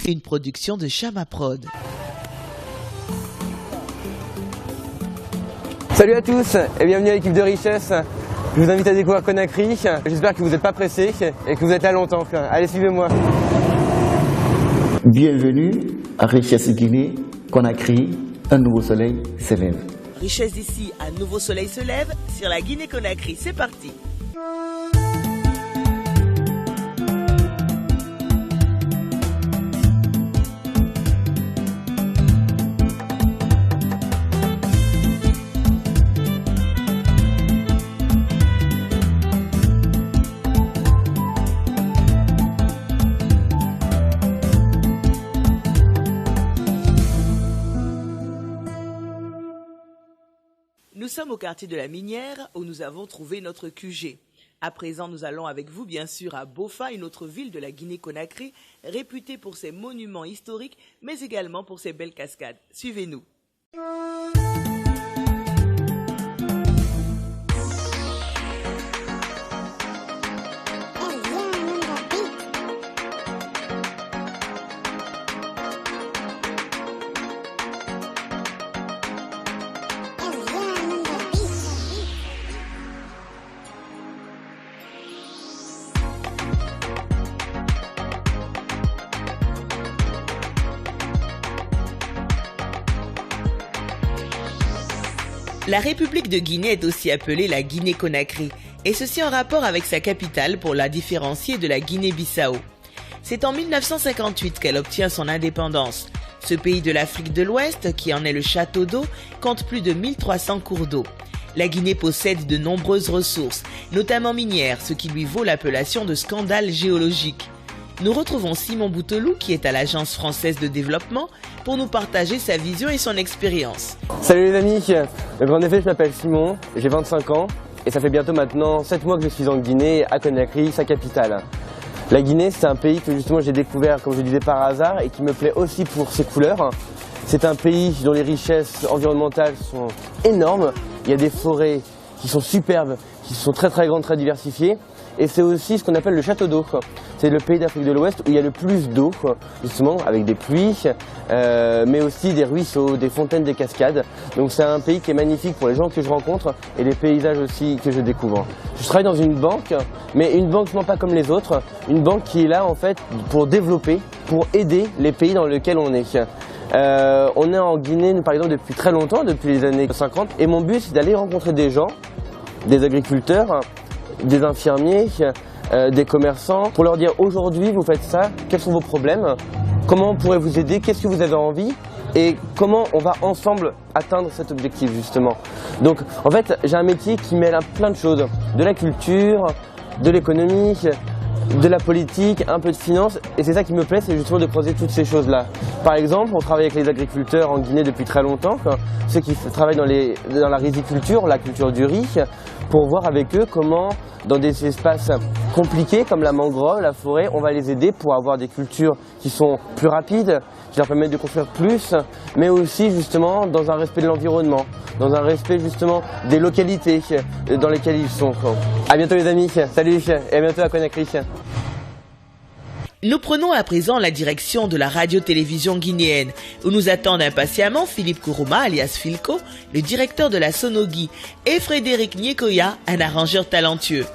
Une production de Chama Prod. Salut à tous et bienvenue à l'équipe de Richesse. Je vous invite à découvrir Conakry. J'espère que vous n'êtes pas pressés et que vous êtes là longtemps. Allez, suivez-moi. Bienvenue à Richesse Guinée, Conakry, un nouveau soleil se lève. Richesse d'ici, un nouveau soleil se lève sur la Guinée-Conakry. C'est parti. Nous sommes au quartier de la Minière où nous avons trouvé notre QG. À présent, nous allons avec vous bien sûr à Bofa, une autre ville de la Guinée-Conakry, réputée pour ses monuments historiques, mais également pour ses belles cascades. Suivez-nous. La République de Guinée est aussi appelée la Guinée-Conakry, et ceci en rapport avec sa capitale pour la différencier de la Guinée-Bissau. C'est en 1958 qu'elle obtient son indépendance. Ce pays de l'Afrique de l'Ouest, qui en est le château d'eau, compte plus de 1300 cours d'eau. La Guinée possède de nombreuses ressources, notamment minières, ce qui lui vaut l'appellation de scandale géologique. Nous retrouvons Simon Bouteloup, qui est à l'Agence française de développement, pour nous partager sa vision et son expérience. Salut les amis, en effet je m'appelle Simon, j'ai 25 ans et ça fait bientôt maintenant 7 mois que je suis en Guinée, à Conakry, sa capitale. La Guinée c'est un pays que justement j'ai découvert, comme je disais, par hasard et qui me plaît aussi pour ses couleurs. C'est un pays dont les richesses environnementales sont énormes, il y a des forêts qui sont superbes, qui sont très grandes, très diversifiées. Et c'est aussi ce qu'on appelle le château d'eau. C'est le pays d'Afrique de l'Ouest où il y a le plus d'eau, justement, avec des pluies, mais aussi des ruisseaux, des fontaines, des cascades. Donc c'est un pays qui est magnifique pour les gens que je rencontre et les paysages aussi que je découvre. Je travaille dans une banque, mais une banque non pas comme les autres, une banque qui est là en fait pour développer, pour aider les pays dans lesquels on est. On est en Guinée, par exemple, depuis très longtemps, depuis les années 50, et mon but c'est d'aller rencontrer des gens, des agriculteurs, des infirmiers, des commerçants, pour leur dire aujourd'hui vous faites ça, quels sont vos problèmes, comment on pourrait vous aider, qu'est-ce que vous avez envie et comment on va ensemble atteindre cet objectif justement. Donc en fait j'ai un métier qui mêle plein de choses, de la culture, de l'économie, de la politique, un peu de finance, et c'est ça qui me plaît, c'est justement de croiser toutes ces choses-là. Par exemple, on travaille avec les agriculteurs en Guinée depuis très longtemps, ceux qui travaillent dans la riziculture, la culture du riz, pour voir avec eux comment, dans des espaces compliqués comme la mangrove, la forêt, on va les aider pour avoir des cultures qui sont plus rapides, qui leur permettent de construire plus, mais aussi justement dans un respect de l'environnement, dans un respect justement des localités dans lesquelles ils sont. A bientôt les amis, salut et à bientôt à Conakry. Nous prenons à présent la direction de la radio-télévision guinéenne, où nous attendent impatiemment Philippe Kourouma, alias Philco, le directeur de la Sonogi, et Frédéric Nyekoya, un arrangeur talentueux.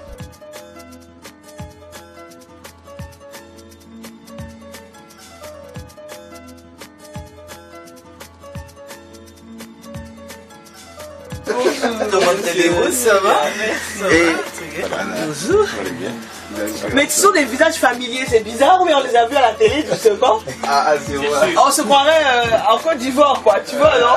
Comment allez-vous, ça va? Bonjour. Mais ce sont des visages familiers, c'est bizarre, mais on les a vus à la télé justement. Ah, c'est vrai. On se croirait en Côte d'Ivoire, quoi, tu vois, non?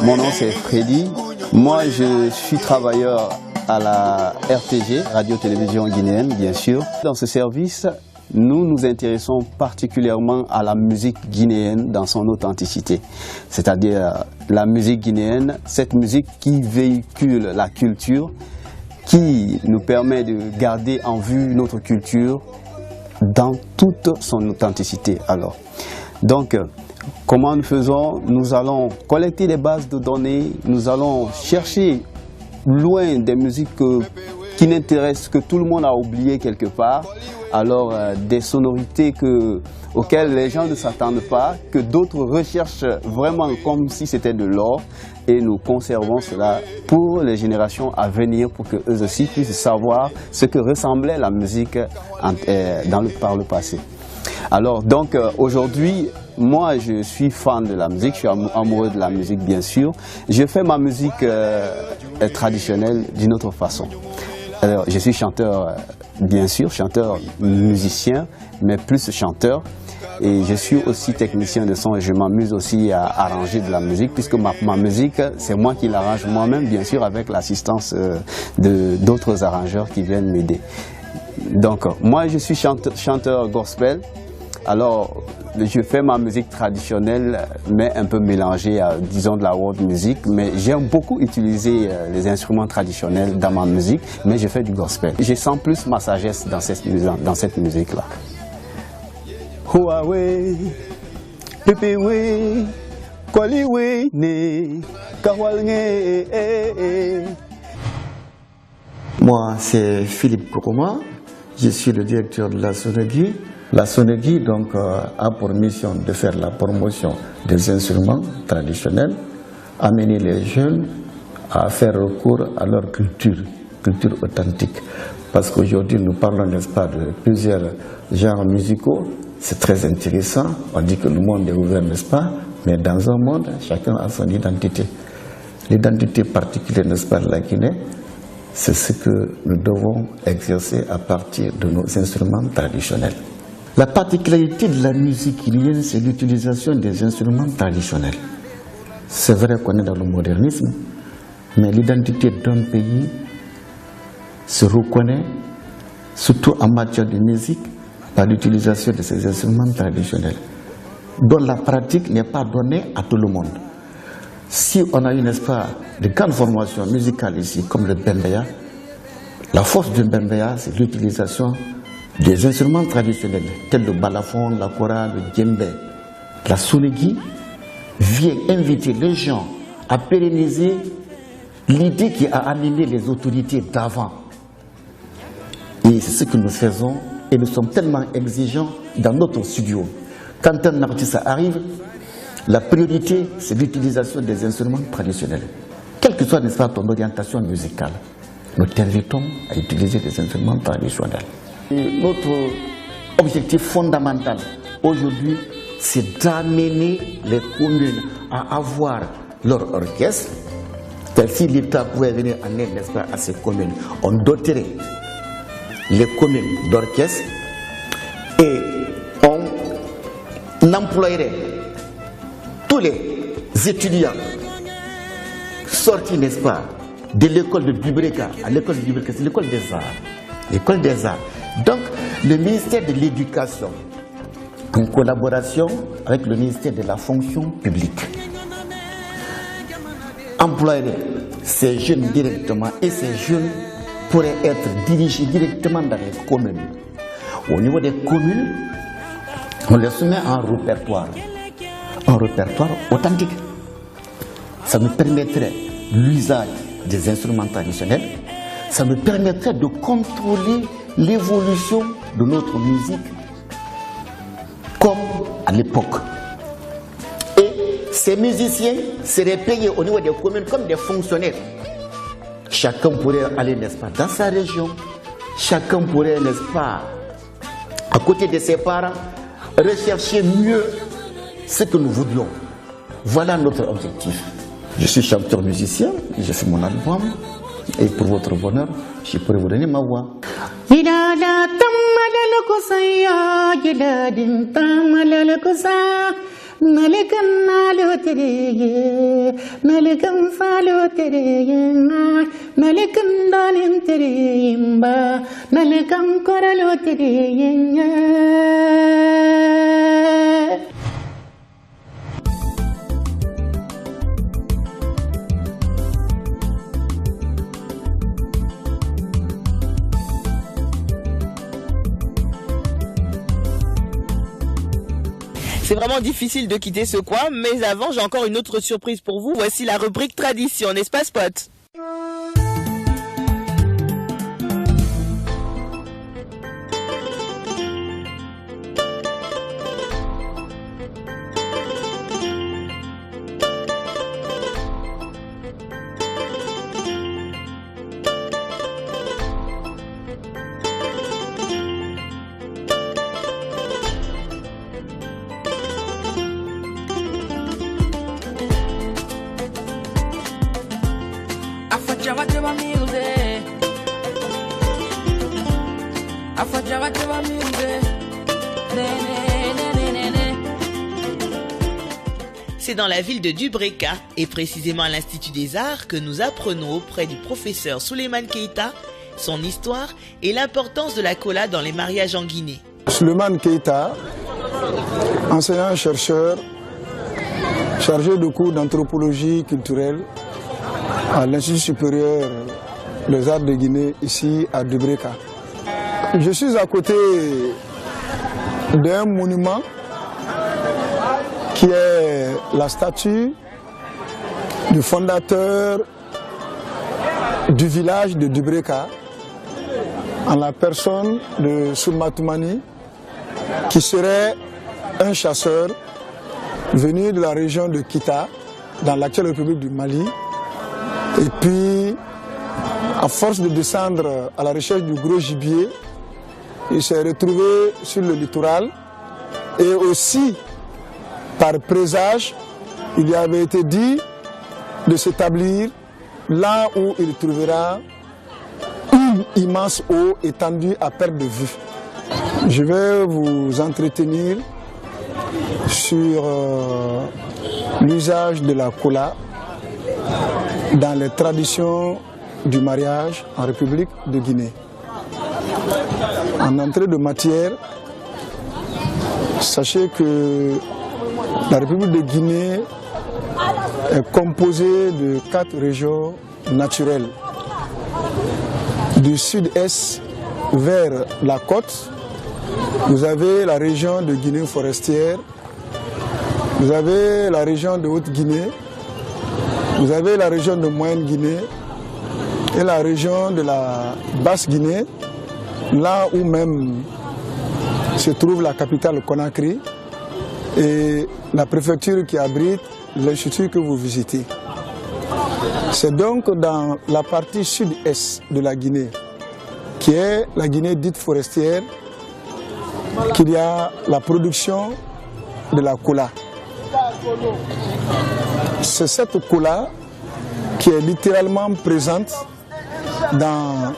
Mon nom c'est Freddy. Moi je suis travailleur à la RTG, Radio-Télévision Guinéenne bien sûr. Dans ce service, nous nous intéressons particulièrement à la musique guinéenne dans son authenticité. C'est-à-dire la musique guinéenne, cette musique qui véhicule la culture, qui nous permet de garder en vue notre culture dans toute son authenticité. Alors, donc, comment nous faisons? Nous allons collecter des bases de données, nous allons chercher loin des musiques qui n'intéressent, que tout le monde a oublié quelque part, alors des sonorités auxquelles les gens ne s'attendent pas, que d'autres recherchent vraiment comme si c'était de l'or, et nous conservons cela pour les générations à venir, pour qu'eux aussi puissent savoir ce que ressemblait la musique par le passé. Alors donc aujourd'hui, moi je suis fan de la musique, je suis amoureux de la musique bien sûr. Je fais ma musique traditionnelle d'une autre façon. Alors je suis chanteur bien sûr, chanteur musicien, mais plus chanteur. Et je suis aussi technicien de son et je m'amuse aussi à arranger de la musique, puisque ma musique, c'est moi qui l'arrange moi-même, bien sûr, avec l'assistance d'autres arrangeurs qui viennent m'aider. Donc, moi, je suis chanteur gospel. Alors, je fais ma musique traditionnelle, mais un peu mélangée à, disons, de la world music. Mais j'aime beaucoup utiliser les instruments traditionnels dans ma musique, mais je fais du gospel. Je sens plus ma sagesse dans cette musique-là. Huawei, Pepewe, Kwaliwe, Ne, Kawalnge. Moi, c'est Philippe Kokoma. Je suis le directeur de la Sonegui. La Sonegui donc, a pour mission de faire la promotion des instruments traditionnels, amener les jeunes à faire recours à leur culture authentique. Parce qu'aujourd'hui, nous parlons, n'est-ce pas, de plusieurs genres musicaux. C'est très intéressant. On dit que le monde est ouvert, n'est-ce pas? Mais dans un monde, chacun a son identité. L'identité particulière, n'est-ce pas, de la Guinée, c'est ce que nous devons exercer à partir de nos instruments traditionnels. La particularité de la musique guinéenne, c'est l'utilisation des instruments traditionnels. C'est vrai qu'on est dans le modernisme, mais l'identité d'un pays se reconnaît, surtout en matière de musique, par l'utilisation de ces instruments traditionnels, dont la pratique n'est pas donnée à tout le monde. Si on a eu, n'est-ce pas, de grandes formations musicales ici, comme le bembeya, la force du bembeya, c'est l'utilisation des instruments traditionnels, tels le balafon, la kora, le djembé. La Sonegui vient inviter les gens à pérenniser l'idée qui a animé les autorités d'avant. Et c'est ce que nous faisons. Et nous sommes tellement exigeants dans notre studio. Quand un artiste arrive, la priorité, c'est l'utilisation des instruments traditionnels. Quelle que soit, n'est-ce pas, ton orientation musicale, nous t'invitons à utiliser des instruments traditionnels. Et notre objectif fondamental aujourd'hui, c'est d'amener les communes à avoir leur orchestre. Si l'État pouvait venir en aide, n'est-ce pas, à ces communes, on doterait les communes d'orchestre et on employerait tous les étudiants sortis, n'est-ce pas, de l'école de Dubreka. À l'école de Dubreka, c'est l'école des arts. L'école des arts. Donc, le ministère de l'Éducation, en collaboration avec le ministère de la Fonction publique, employerait ces jeunes directement et ces jeunes pourraient être dirigés directement dans les communes. Au niveau des communes, on les soumet à un répertoire authentique. Ça nous permettrait l'usage des instruments traditionnels, ça nous permettrait de contrôler l'évolution de notre musique comme à l'époque. Et ces musiciens seraient payés au niveau des communes comme des fonctionnaires. Chacun pourrait aller, n'est-ce pas, dans sa région. Chacun pourrait, n'est-ce pas, à côté de ses parents, rechercher mieux ce que nous voulions. Voilà notre objectif. Je suis chanteur musicien, j'ai fait mon album, et pour votre bonheur, je pourrais vous donner ma voix. Nalikan nalo tereye, nalikan falo tereye, nalikan dalim tereyimba, nalikan koralo tereye. C'est vraiment difficile de quitter ce coin, mais avant, j'ai encore une autre surprise pour vous. Voici la rubrique tradition, n'est-ce pas, Spot? C'est dans la ville de Dubreka, et précisément à l'Institut des Arts, que nous apprenons auprès du professeur Souleymane Keita son histoire et l'importance de la kola dans les mariages en Guinée. Souleymane Keita, enseignant-chercheur, chargé de cours d'anthropologie culturelle à l'Institut supérieur des Arts de Guinée, ici à Dubreka. Je suis à côté d'un monument qui est la statue du fondateur du village de Dubreka, en la personne de Soulmatoumani, qui serait un chasseur venu de la région de Kita, dans l'actuelle République du Mali. Et puis, à force de descendre à la recherche du gros gibier, il s'est retrouvé sur le littoral et aussi, par présage, il lui avait été dit de s'établir là où il trouvera une immense eau étendue à perte de vue. Je vais vous entretenir sur l'usage de la kola dans les traditions du mariage en République de Guinée. En entrée de matière, sachez que la République de Guinée est composée de 4 régions naturelles. Du sud-est vers la côte, vous avez la région de Guinée forestière, vous avez la région de Haute-Guinée, vous avez la région de Moyenne-Guinée et la région de la Basse-Guinée, là où même se trouve la capitale Conakry et la préfecture qui abrite l'institut que vous visitez. C'est donc dans la partie sud-est de la Guinée, qui est la Guinée dite forestière, qu'il y a la production de la kola. C'est cette kola qui est littéralement présente dans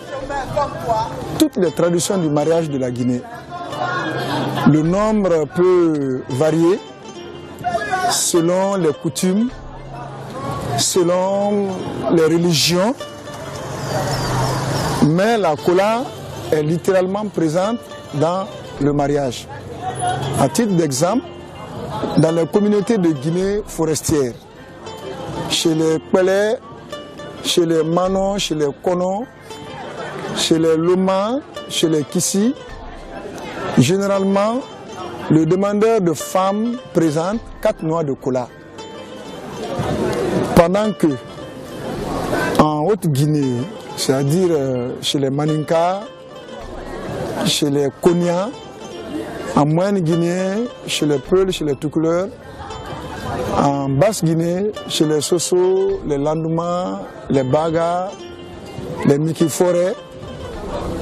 toutes les traditions du mariage de la Guinée. Le nombre peut varier selon les coutumes, selon les religions, mais la kola est littéralement présente dans le mariage. À titre d'exemple, dans les communautés de Guinée forestière, chez les Pelé, chez les Manon, chez les Kono, chez les Loma, chez les Kissi, généralement, le demandeur de femmes présente 4 noix de kola. Pendant que, en Haute-Guinée, c'est-à-dire chez les Maninka, chez les Konya, en Moyenne-Guinée, chez les Peuls, chez les Toucouleurs, en Basse-Guinée, chez les Soso, les Landouma, les Baga, les Miki-Forêt,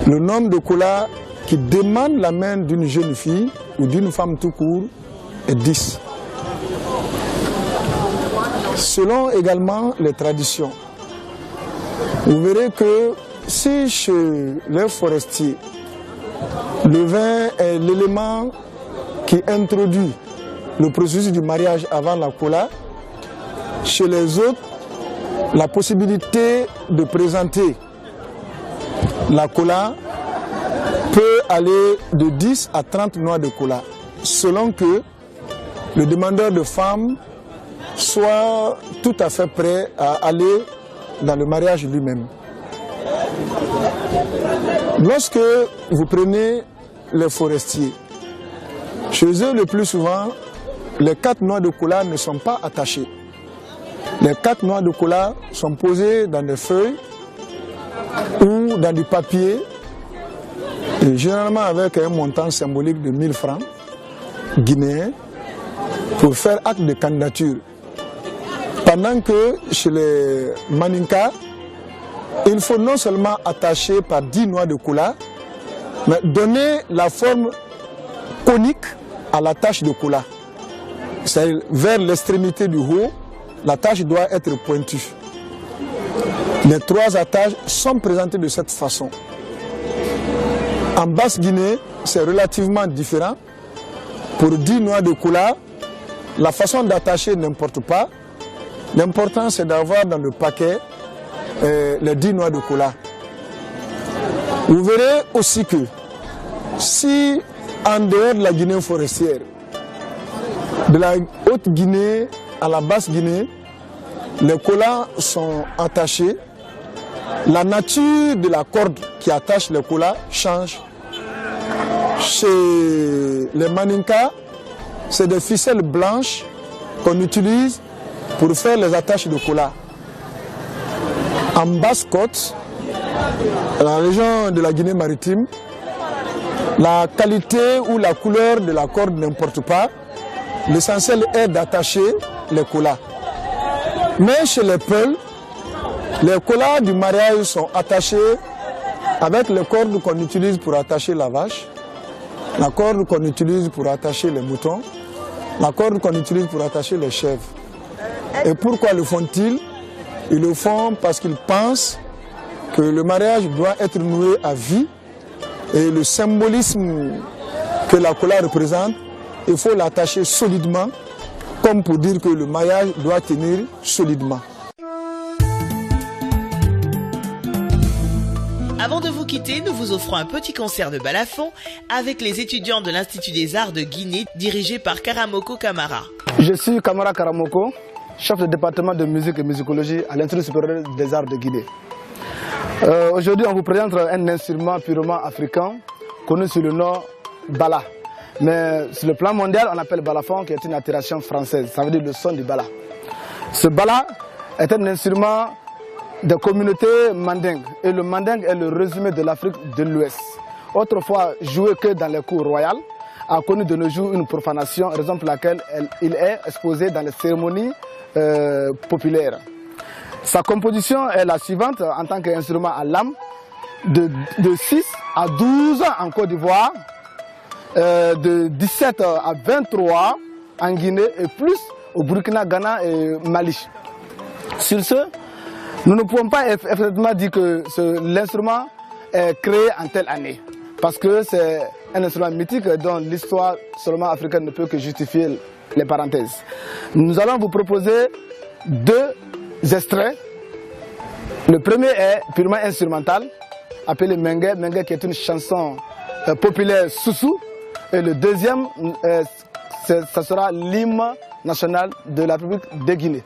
le nombre de kola qui demande la main d'une jeune fille ou d'une femme tout court est 10. Selon également les traditions, vous verrez que si chez les forestiers, le vin est l'élément qui introduit le processus du mariage avant la kola. Chez les autres, la possibilité de présenter la kola peut aller de 10 à 30 noix de kola, selon que le demandeur de femme soit tout à fait prêt à aller dans le mariage lui-même. Lorsque vous prenez les forestiers, chez eux le plus souvent, les 4 noix de kola ne sont pas attachées. Les 4 noix de kola sont posées dans des feuilles ou dans du papier, et généralement avec un montant symbolique de 1000 francs guinéens pour faire acte de candidature. Pendant que chez les Maninka, il faut non seulement attacher par 10 noix de kola, mais donner la forme conique à la tache de kola. C'est-à-dire vers l'extrémité du haut, la tache doit être pointue. Les 3 attaches sont présentées de cette façon. En Basse-Guinée, c'est relativement différent. Pour 10 noix de kola, la façon d'attacher n'importe pas. L'important, c'est d'avoir dans le paquet les 10 noix de kola. Vous verrez aussi que si en dehors de la Guinée forestière, de la Haute-Guinée à la Basse-Guinée, les kolas sont attachés, la nature de la corde qui attache les kolas change. Chez les Maninka, c'est des ficelles blanches qu'on utilise pour faire les attaches de kola. En Basse-Côte, la région de la Guinée maritime, la qualité ou la couleur de la corde n'importe pas. L'essentiel est d'attacher les kolas. Mais chez les Peuls, les kolas du mariage sont attachés avec les cordes qu'on utilise pour attacher la vache, la corde qu'on utilise pour attacher les moutons, la corde qu'on utilise pour attacher les chèvres. Et pourquoi le font-ils? Ils le font parce qu'ils pensent que le mariage doit être noué à vie et le symbolisme que la kola représente, il faut l'attacher solidement, comme pour dire que le mariage doit tenir solidement. Avant de vous quitter, nous vous offrons un petit concert de balafon avec les étudiants de l'Institut des Arts de Guinée, dirigé par Karamoko Kamara. Je suis Kamara Karamoko, chef de département de musique et musicologie à l'Institut supérieur des Arts de Guinée. Aujourd'hui, on vous présente un instrument purement africain, connu sous le nom Bala. Mais sur le plan mondial, on appelle balafon, qui est une altération française, ça veut dire le son du Bala. Ce Bala est un instrument des communautés mandingues. Et le mandingue est le résumé de l'Afrique de l'Ouest. Autrefois joué que dans les cours royales, a connu de nos jours une profanation, raison pour laquelle il est exposé dans les cérémonies populaires. Sa composition est la suivante en tant qu'instrument à lame, de 6 à 12 en Côte d'Ivoire, de 17 à 23 en Guinée et plus au Burkina, Ghana et Mali. Sur ce, nous ne pouvons pas effectivement dire que l'instrument est créé en telle année, parce que c'est un instrument mythique dont l'histoire seulement africaine ne peut que justifier les parenthèses. Nous allons vous proposer 2 extraits. Le premier est purement instrumental, appelé Mengue, Mengue qui est une chanson populaire soussou. Et le deuxième, ça sera l'hymne national de la République de Guinée.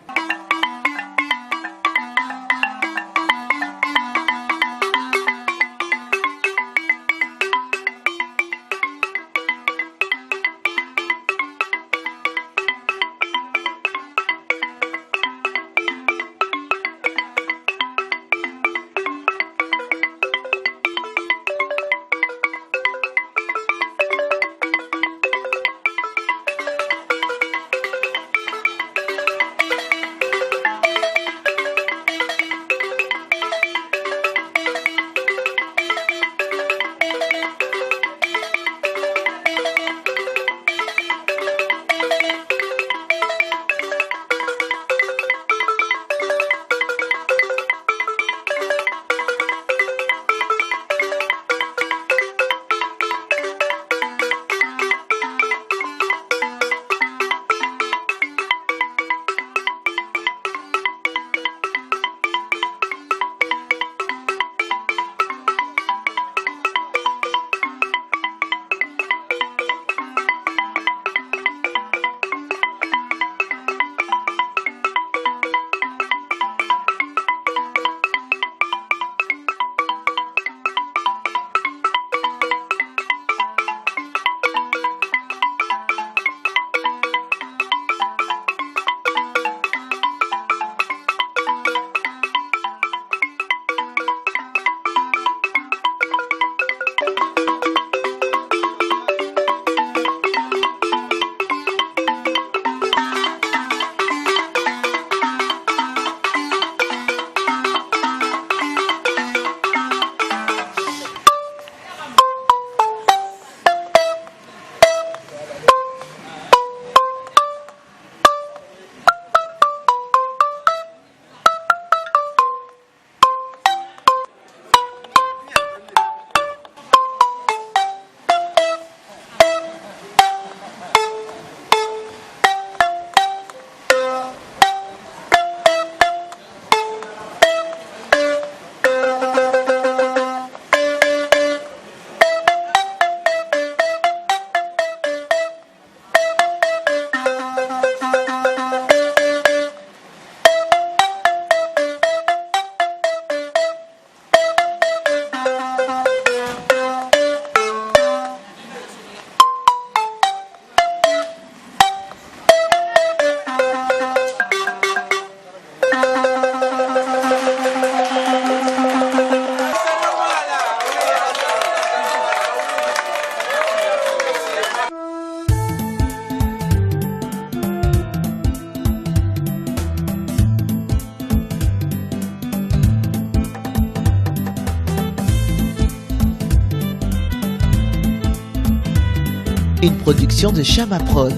Une production de Chama Prod.